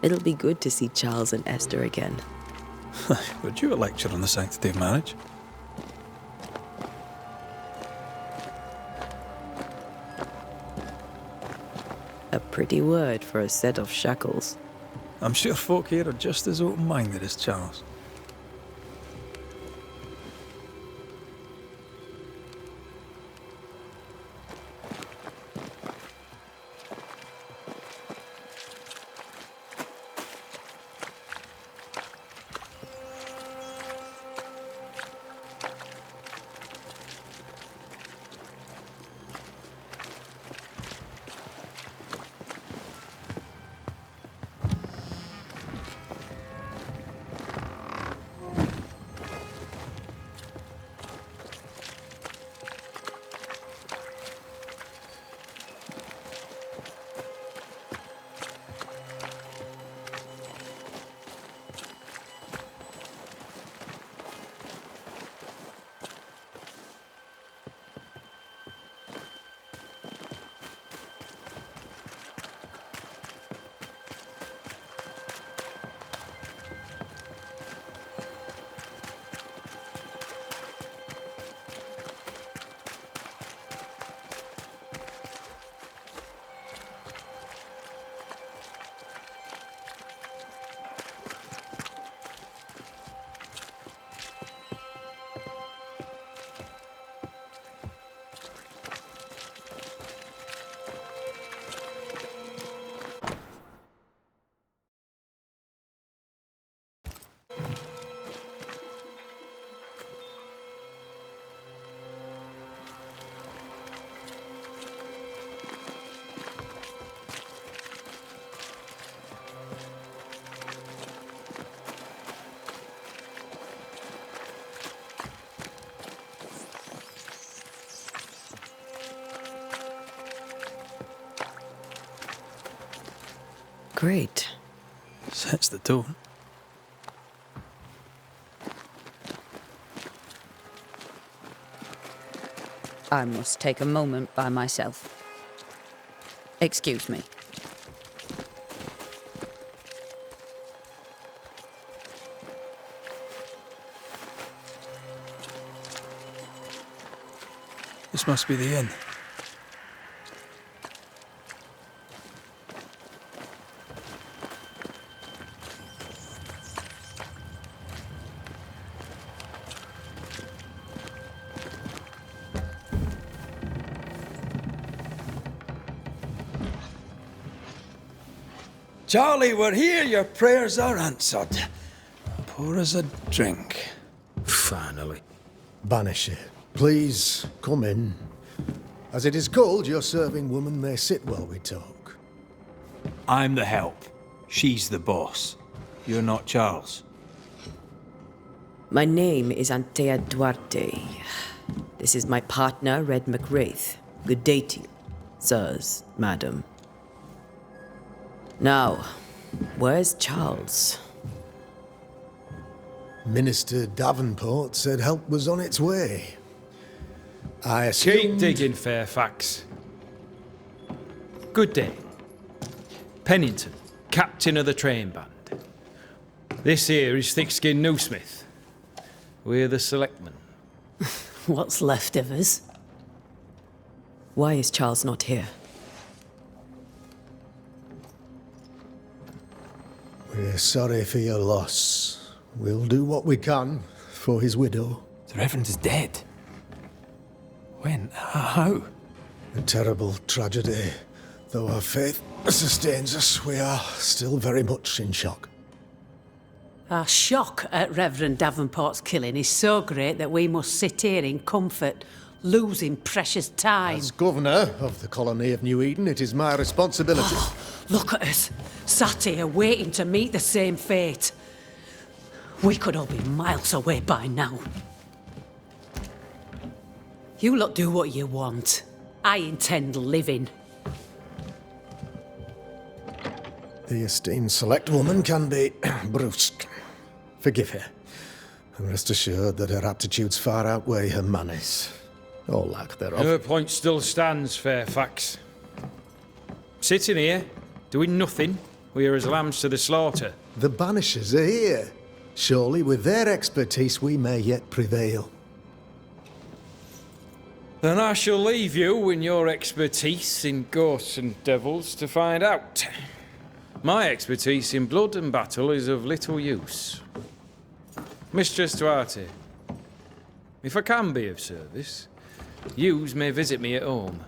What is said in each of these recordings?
It'll be good to see Charles and Esther again. Would you a lecture on the sanctity of marriage? A pretty word for a set of shackles. I'm sure folk here are just as open-minded as Charles. Great. Sets the tone. I must take a moment by myself. Excuse me. This must be the inn. Charlie, we're here. Your prayers are answered. Pour us a drink. Finally. Banisheres, please come in. As it is cold, your serving woman may sit while we talk. I'm the help. She's the boss. You're not Charles. My name is Antea Duarte. This is my partner, Red McWraith. Good day to you, sirs, madam. Now, where's Charles? Minister Davenport said help was on its way. I Keep assumed... digging, Fairfax. Good day. Pennington, captain of the train band. This here is thick-skinned Newsmith. We're the selectmen. What's left of us? Why is Charles not here? We're sorry for your loss. We'll do what we can for his widow. The Reverend is dead. When? How? A terrible tragedy. Though our faith sustains us, we are still very much in shock. Our shock at Reverend Davenport's killing is so great that we must sit here in comfort, losing precious time. As governor of the colony of New Eden, it is my responsibility. Look at us, sat here waiting to meet the same fate. We could all be miles away by now. You lot do what you want. I intend living. The esteemed select woman can be brusque. Forgive her, and rest assured that her aptitudes far outweigh her manners, or lack thereof. Her point still stands, Fairfax. Sitting here, doing nothing, We are as lambs to the slaughter. The Banisheres are here. Surely with their expertise we may yet prevail. Then I shall leave you and your expertise in ghosts and devils to find out. My expertise in blood and battle is of little use. Mistress Duarte, if I can be of service, yous may visit me at home.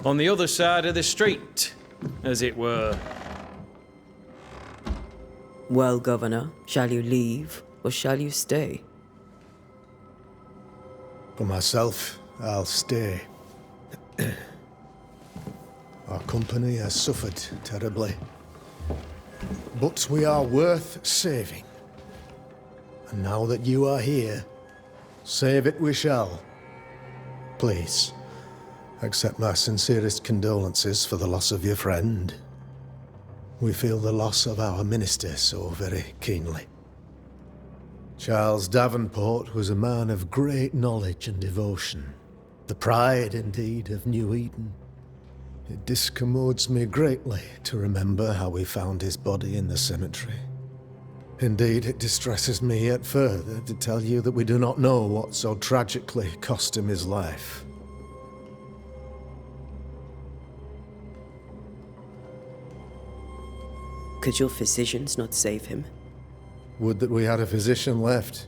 On the other side of the street, as it were. Well, Governor, shall you leave or shall you stay? For myself, I'll stay. Our company has suffered terribly. But we are worth saving. And now that you are here, save it we shall. Please, accept my sincerest condolences for the loss of your friend. We feel the loss of our minister so very keenly. Charles Davenport was a man of great knowledge and devotion. The pride, indeed, of New Eden. It discommodes me greatly to remember how we found his body in the cemetery. Indeed, it distresses me yet further to tell you that we do not know what so tragically cost him his life. Could your physicians not save him? Would that we had a physician left,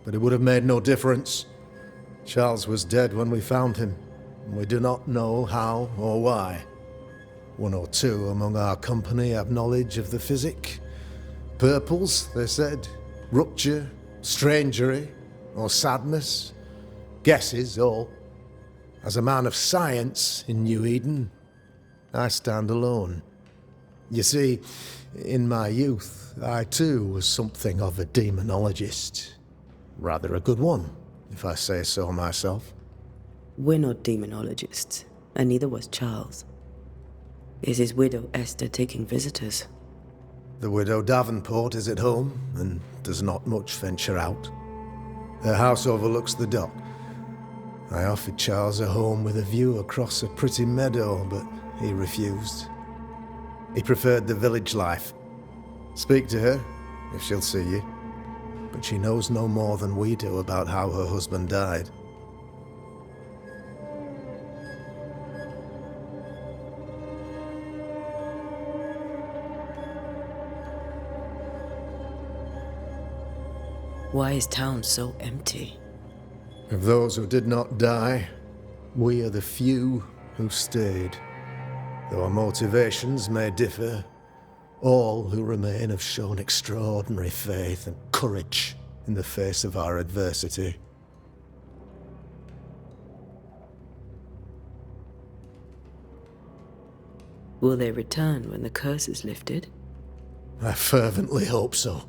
but it would have made no difference. Charles was dead when we found him, and we do not know how or why. One or two among our company have knowledge of the physic. Purples, they said, rupture, strangery, or sadness. Guesses, all. As a man of science in New Eden, I stand alone. You see, in my youth, I too was something of a demonologist. Rather a good one, if I say so myself. We're not demonologists, and neither was Charles. Is his widow Esther taking visitors? The widow Davenport is at home, and does not much venture out. Her house overlooks the dock. I offered Charles a home with a view across a pretty meadow, but he refused. He preferred the village life. Speak to her, if she'll see you. But she knows no more than we do about how her husband died. Why is town so empty? Of those who did not die, we are the few who stayed. Though our motivations may differ, all who remain have shown extraordinary faith and courage in the face of our adversity. Will they return when the curse is lifted? I fervently hope so.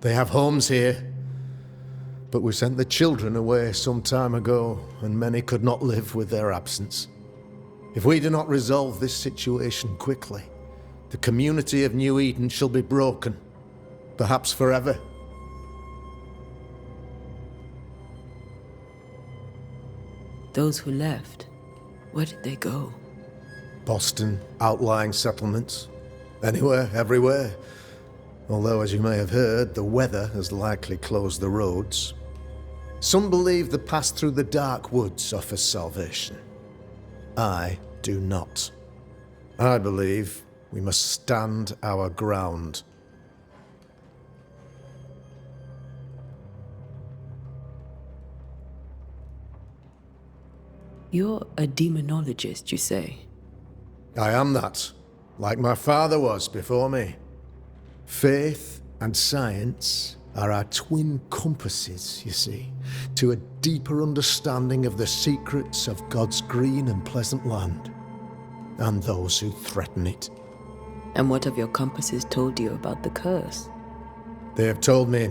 They have homes here, but we sent the children away some time ago, and many could not live with their absence. If we do not resolve this situation quickly, the community of New Eden shall be broken, perhaps forever. Those who left, where did they go? Boston, outlying settlements, anywhere, everywhere. Although, as you may have heard, the weather has likely closed the roads. Some believe the path through the dark woods offers salvation. I do not. I believe we must stand our ground. You're a demonologist, you say? I am that, like my father was before me. Faith and science are our twin compasses, you see, to a deeper understanding of the secrets of God's green and pleasant land, and those who threaten it. And what have your compasses told you about the curse? They have told me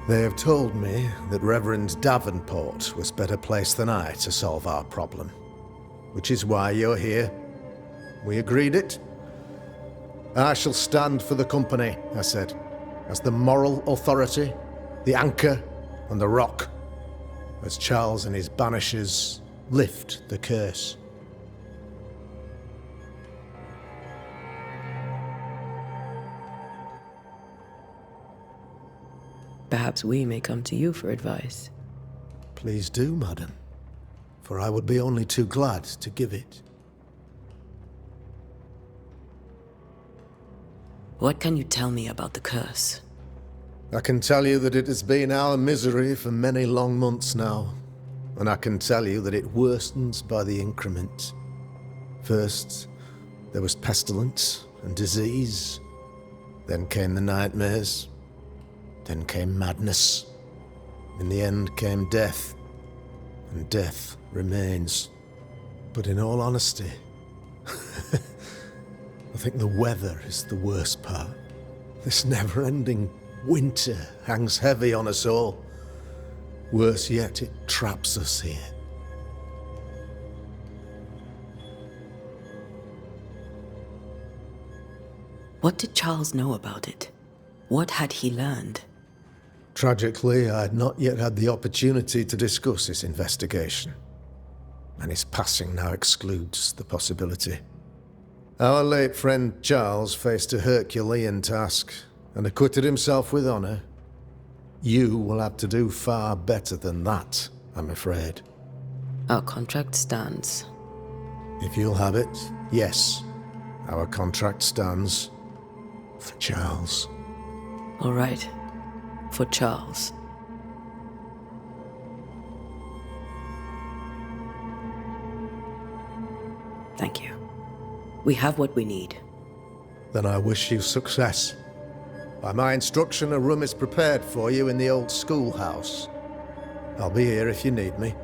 that Reverend Davenport was better placed than I to solve our problem, which is why you're here. We agreed it. I shall stand for the company, I said, as the moral authority, the anchor, and the rock, as Charles and his Banisheres lift the curse. Perhaps we may come to you for advice. Please do, madam, for I would be only too glad to give it. What can you tell me about the curse? I can tell you that it has been our misery for many long months now, and I can tell you that it worstens by the increment. First, there was pestilence and disease. Then came the nightmares. Then came madness. In the end came death. And death remains. But in all honesty, I think the weather is the worst part. This never-ending winter hangs heavy on us all. Worse yet, it traps us here. What did Charles know about it? What had he learned? Tragically, I had not yet had the opportunity to discuss his investigation, and his passing now excludes the possibility. Our late friend Charles faced a Herculean task and acquitted himself with honor. You will have to do far better than that, I'm afraid. Our contract stands. If you'll have it, yes, our contract stands for Charles. All right. For Charles. Thank you. We have what we need. Then I wish you success. By my instruction, a room is prepared for you in the old schoolhouse. I'll be here if you need me.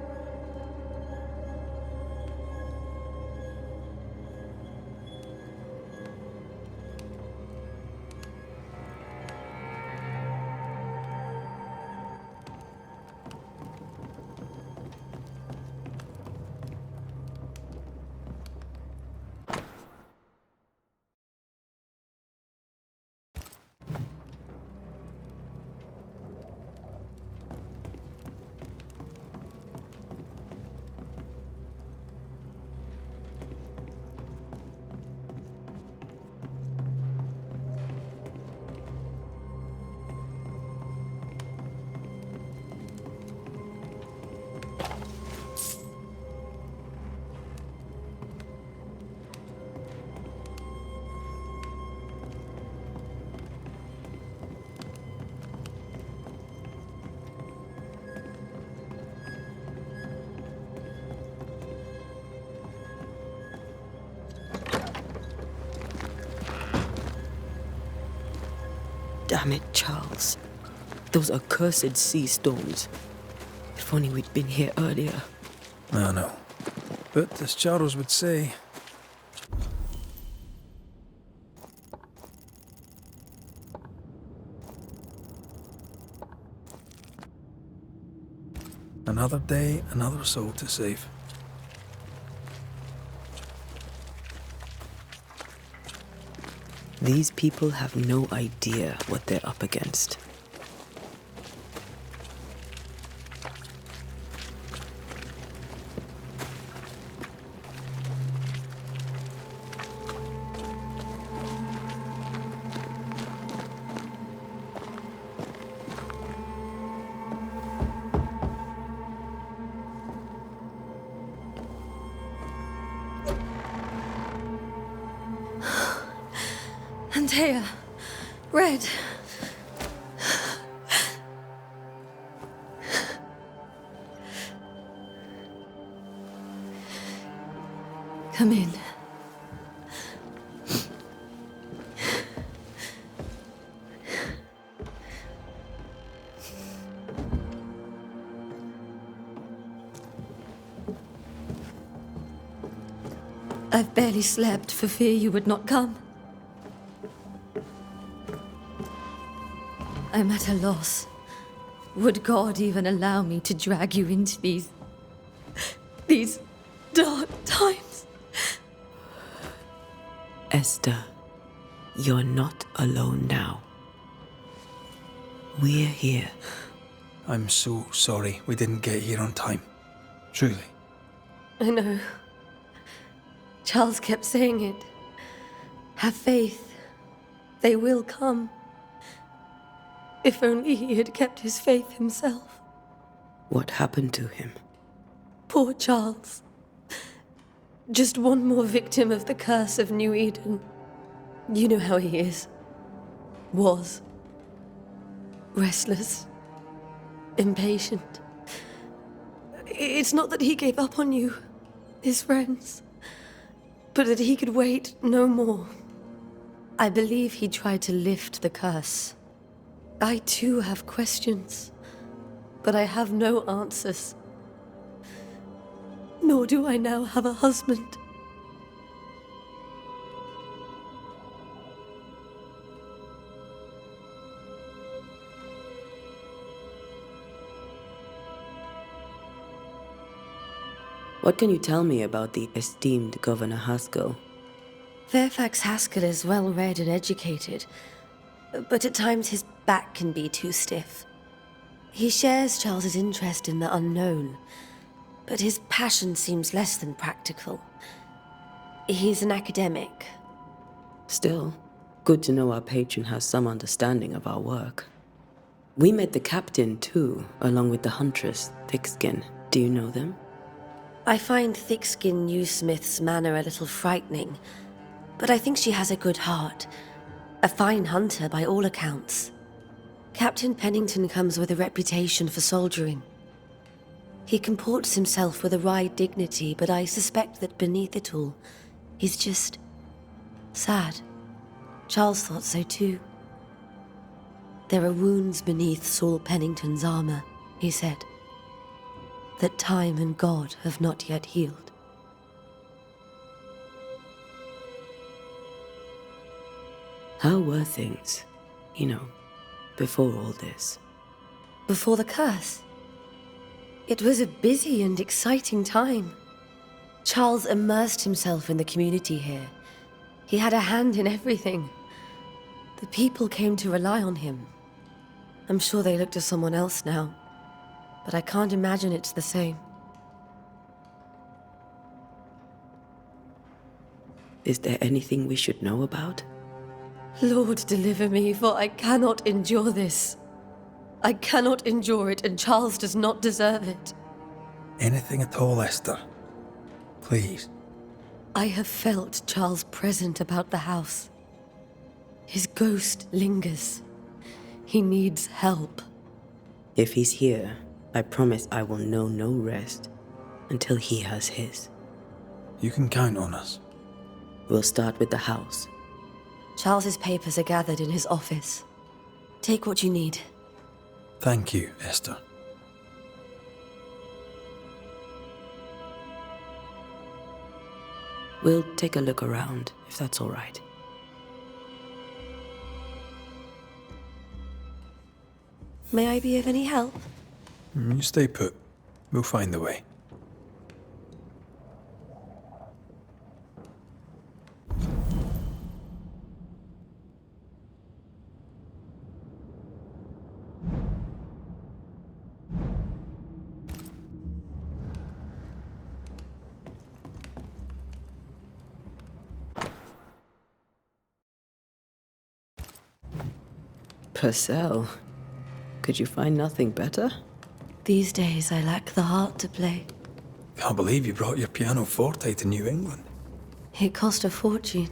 Damn it, Charles. Those accursed sea storms. If only we'd been here earlier. I know. But as Charles would say, another day, another soul to save. These people have no idea what they're up against. Antea, Red. Come in. I've barely slept for fear you would not come. I'm at a loss. Would God even allow me to drag you into these dark times? Esther, you're not alone now. We're here. I'm so sorry we didn't get here on time. Truly. I know. Charles kept saying it. Have faith. They will come. If only he had kept his faith himself. What happened to him? Poor Charles. Just one more victim of the curse of New Eden. You know how he is. Was. Restless. Impatient. It's not that he gave up on you, his friends, but that he could wait no more. I believe he tried to lift the curse. I too have questions, but I have no answers. Nor do I now have a husband. What can you tell me about the esteemed Governor Haskell? Fairfax Haskell is well read and educated, but at times his back can be too stiff. He shares Charles's interest in the unknown, but his passion seems less than practical. He's an academic. Still, good to know our patron has some understanding of our work. We met the captain, too, along with the huntress, Thickskin. Do you know them? I find Thickskin Newsmith's manner a little frightening, but I think she has a good heart. A fine hunter by all accounts. Captain Pennington comes with a reputation for soldiering. He comports himself with a wry dignity, but I suspect that beneath it all, he's just sad. Charles thought so too. There are wounds beneath Saul Pennington's armor, he said, that time and God have not yet healed. How were things, before all this? Before the curse? It was a busy and exciting time. Charles immersed himself in the community here. He had a hand in everything. The people came to rely on him. I'm sure they look to someone else now, but I can't imagine it's the same. Is there anything we should know about? Lord, deliver me, for I cannot endure this. I cannot endure it, and Charles does not deserve it. Anything at all, Esther. Please. I have felt Charles present about the house. His ghost lingers. He needs help. If he's here, I promise I will know no rest until he has his. You can count on us. We'll start with the house. Charles's papers are gathered in his office. Take what you need. Thank you, Esther. We'll take a look around, if that's all right. May I be of any help? You stay put. We'll find the way. Purcell, could you find nothing better? These days I lack the heart to play. Can't believe you brought your pianoforte to New England. It cost a fortune.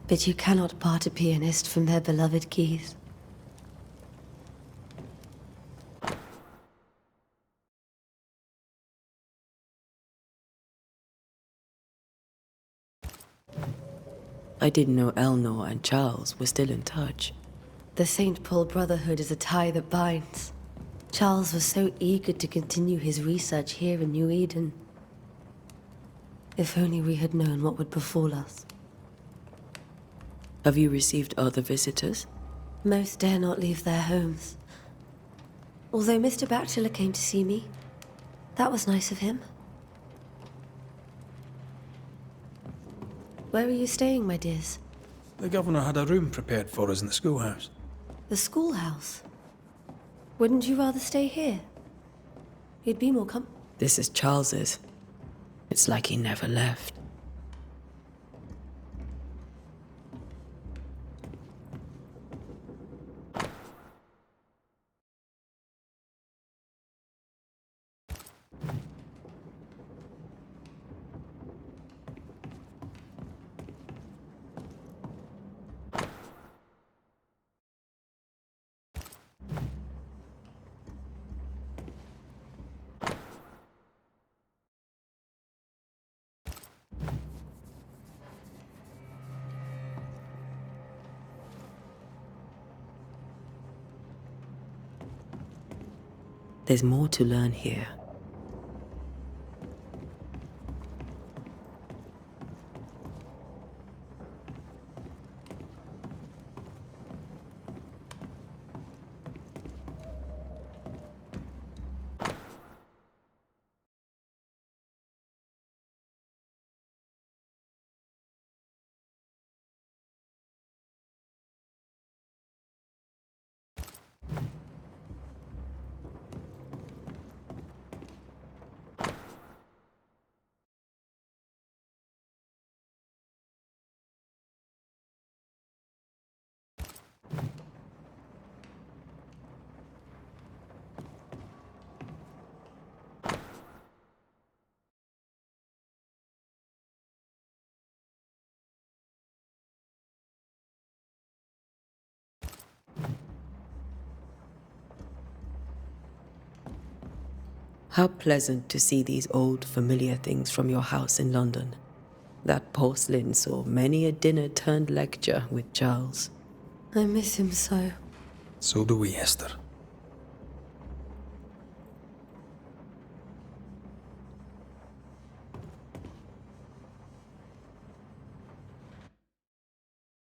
But you cannot part a pianist from their beloved keys. I didn't know Eleanor and Charles were still in touch. The St. Paul Brotherhood is a tie that binds. Charles was so eager to continue his research here in New Eden. If only we had known what would befall us. Have you received other visitors? Most dare not leave their homes. Although Mr. Bachelor came to see me. That was nice of him. Where are you staying, my dears? The governor had a room prepared for us in the schoolhouse. The schoolhouse? Wouldn't you rather stay here? You'd be more This is Charles's. It's like he never left. There's more to learn here. How pleasant to see these old, familiar things from your house in London. That porcelain saw many a dinner-turned-lecture with Charles. I miss him so. So do we, Esther.